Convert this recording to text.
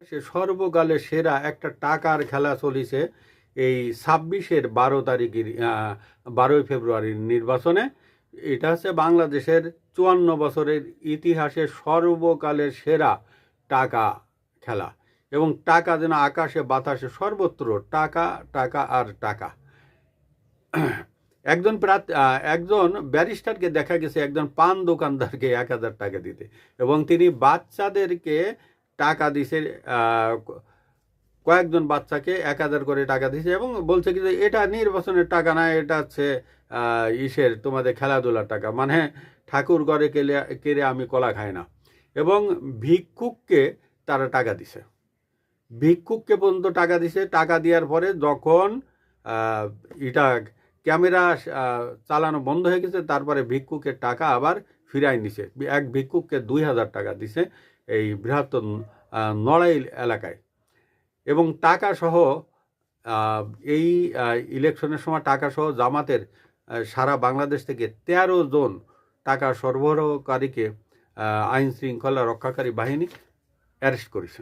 সে সর্বকালের সেরা একটা টাকার খেলা চলিছে এই ২৬-এর ১২ তারিখের ১২ই ফেব্রুয়ারির নির্বাচনে। এটা হচ্ছে বাংলাদেশের ৫৪ বছরের ইতিহাসে সর্বকালের সেরা টাকা খেলা, এবং টাকা যেন আকাশে বাতাসে সর্বত্র টাকা টাকা আর টাকা। একজন ব্যারিস্টারকে দেখা গেছে একজন পান দোকানদারকে ১,০০০ টাকা দিতে, এবং তিনি বাচ্চাদেরকে টাকা দিছে, কয়েকজন বাচ্চাকে ১,০০০ করে টাকা দিছে, এবং বলছে কি যে এটা নির্বাচনের টাকা না, এটা হচ্ছে তোমাদের খেলাধুলার টাকা, মানে ঠাকুর ঘরে কেড়ে আমি কলা খাই না। এবং ভিক্ষুককে তারা টাকা দিছে, ভিক্ষুককে পর্যন্ত টাকা দিছে। টাকা দেওয়ার পরে যখন এটা ক্যামেরা চালানো বন্ধ হয়ে গেছে, তারপরে ভিক্ষুকের টাকা আবার ফিরাই নিছে। এক ভিক্ষুককে ২,০০০ টাকা দিছে এই বৃহত্তর নড়াইল এলাকায়। এবং টাকাসহ এই ইলেকশনের সময় টাকাসহ জামাতের সারা বাংলাদেশ থেকে ১৩ জন টাকা সরবরাহকারীকে আইন শৃঙ্খলা রক্ষাকারী বাহিনী অ্যারেস্ট করেছে।